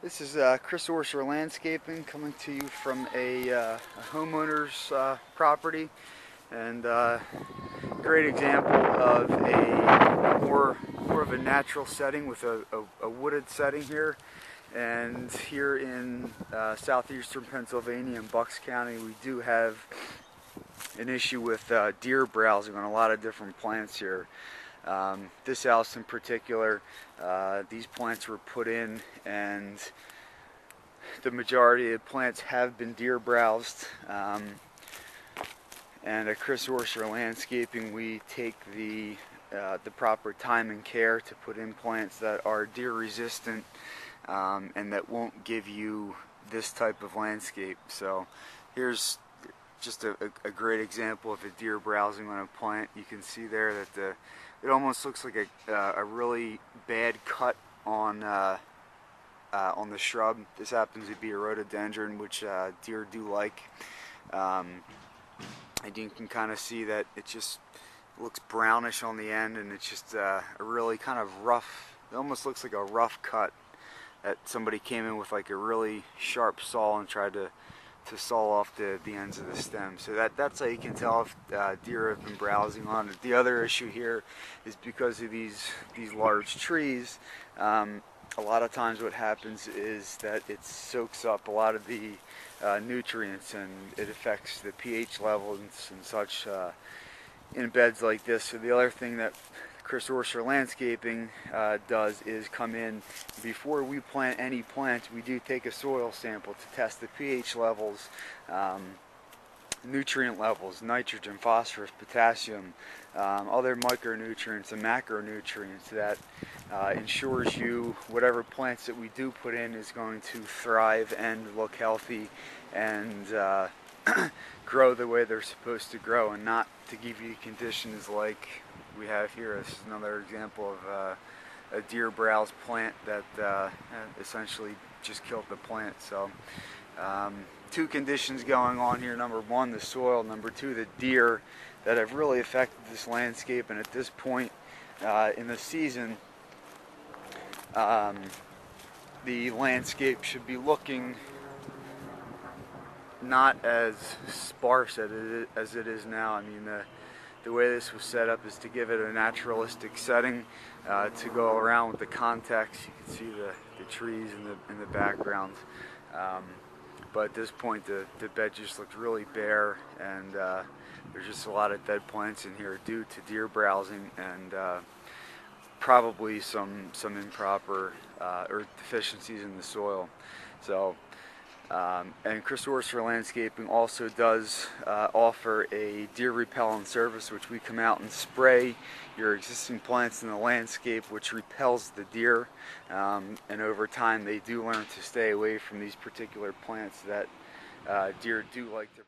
This is Chris Orser Landscaping coming to you from a homeowner's property, and great example of a more of a natural setting with a wooded setting here. And here in southeastern Pennsylvania in Bucks County, we do have an issue with deer browsing on a lot of different plants here. This house in particular, these plants were put in, and the majority of plants have been deer browsed. And at Chris Orser Landscaping, we take the proper time and care to put in plants that are deer resistant and that won't give you this type of landscape. So here's just a great example of a deer browsing on a plant. You can see there that it almost looks like a really bad cut on the shrub. This happens to be a rhododendron, which deer do like. And you can kind of see that it just looks brownish on the end, and it's just a really kind of rough, it almost looks like a rough cut that somebody came in with like a really sharp saw and tried to saw off the ends of the stem. So that's how you can tell if deer have been browsing on it. The other issue here is because of these large trees. A lot of times what happens is that it soaks up a lot of the nutrients, and it affects the pH levels and such in beds like this. So the other thing that Chris Orser Landscaping does is come in before we plant any plants. We do take a soil sample to test the pH levels, nutrient levels, nitrogen, phosphorus, potassium, other micronutrients and macronutrients that ensures you whatever plants that we do put in is going to thrive and look healthy and grow the way they're supposed to grow, and not to give you conditions like we have here. This is another example of a deer browse plant that essentially just killed the plant. So two conditions going on here: number one, the soil; number two, the deer, that have really affected this landscape. And at this point in the season, the landscape should be looking not as sparse as it is now. I mean, the way this was set up is to give it a naturalistic setting, to go around with the context. You can see the trees in the background. But at this point, the bed just looked really bare, and there's just a lot of dead plants in here due to deer browsing and probably some improper or deficiencies in the soil. So, and Chris Orser Landscaping also does offer a deer repellent service, which we come out and spray your existing plants in the landscape, which repels the deer. And over time, they do learn to stay away from these particular plants that deer do like to